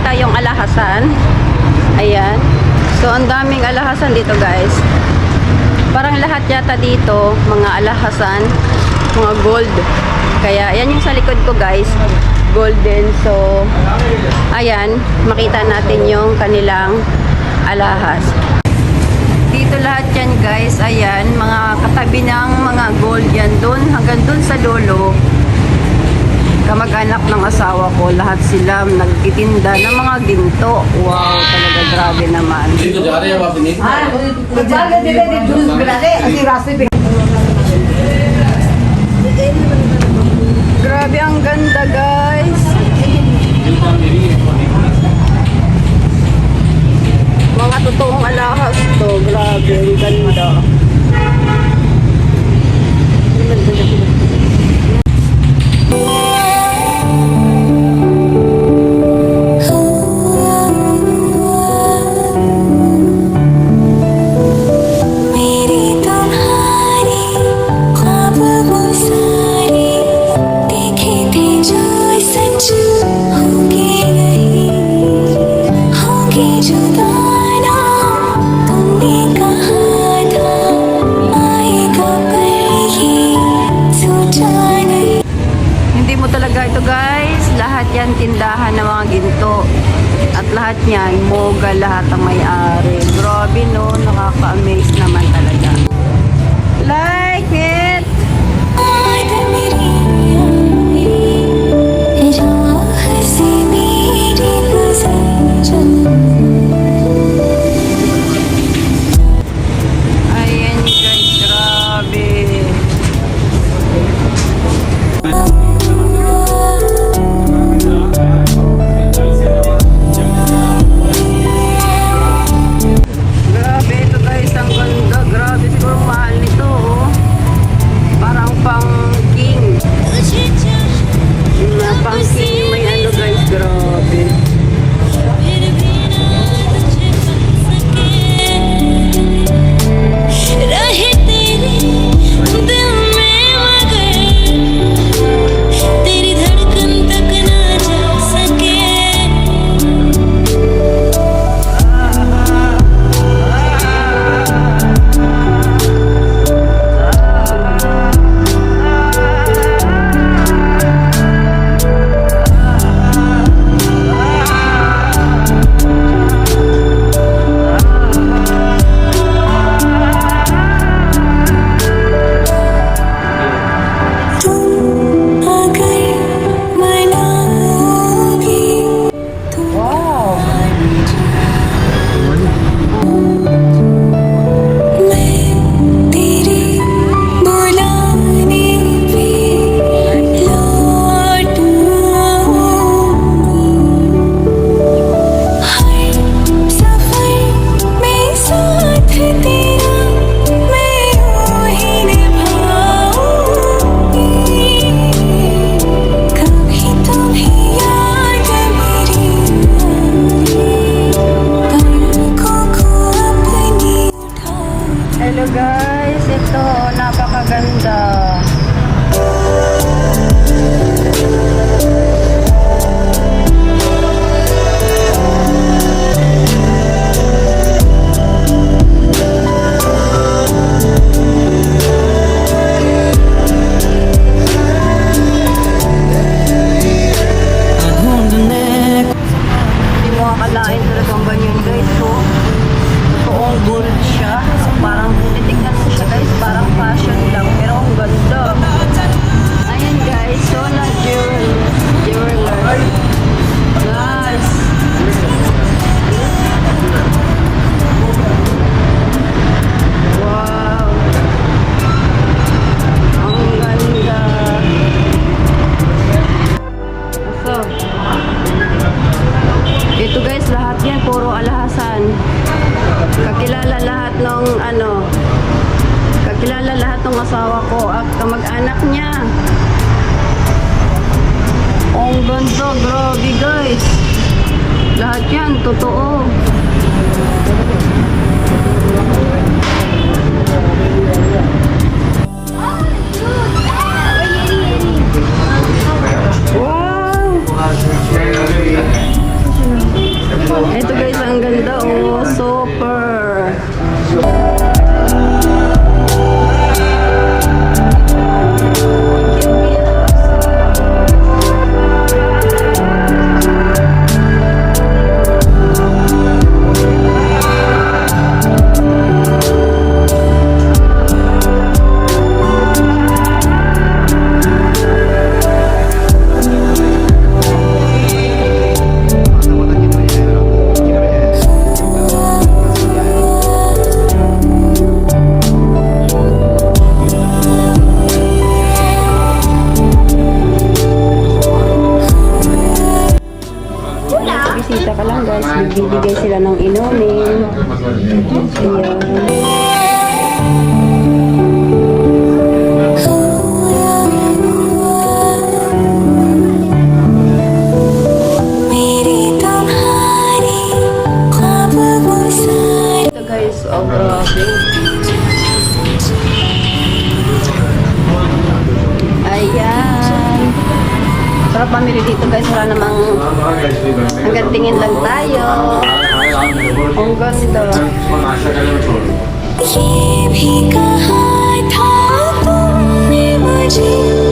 makita yung alhasan. Ayan. So, ang daming alhasan dito, guys. Parang lahat yata dito, mga alhasan, mga gold. Kaya, ayan yung sa likod ko, guys. Golden. So, ayan. Makita natin yung kanilang alahas. Dito lahat yan, guys. Ayan. Mga katabi ng mga gold yan. Doon, hanggang doon sa lolo. Kamag-anak ng asawa ko, lahat sila nagtitinda ng mga ginto. Wow, talaga grabe naman. Grabe, ang ganda, guys. Mga totoong alahas to. Grabe, ang ganda. Tindahan ng mga ginto at lahat yan, moga lahat ang may-ari. Grabe no, nakaka-amaze naman talaga. Like it! Ayan guys, grabe. Hello guys, ito napakaganda. Hindi mo akalain talagang ganyan guys, so totoong gold siya. Parang titignan mo siya guys, parang fashion lang, pero ang ganda. Ayan guys, so na jeweler. Guys. Wow. Ang ganda. So, ito guys, lahat yan, puro alhasan. Kakilala lahat ng kakilala lahat ng asawa ko at kamag-anak niya. Ang ganda, grabe guys. Lahat yan, totoo. Wow! sila ng inumin. Ayan. Ito guys, oh grabe. Ayan. Sarap mamili dito guys. Wala namang hanggang tingin lang tayo. Ang ganda. ये भी कहा था तुमने मुझे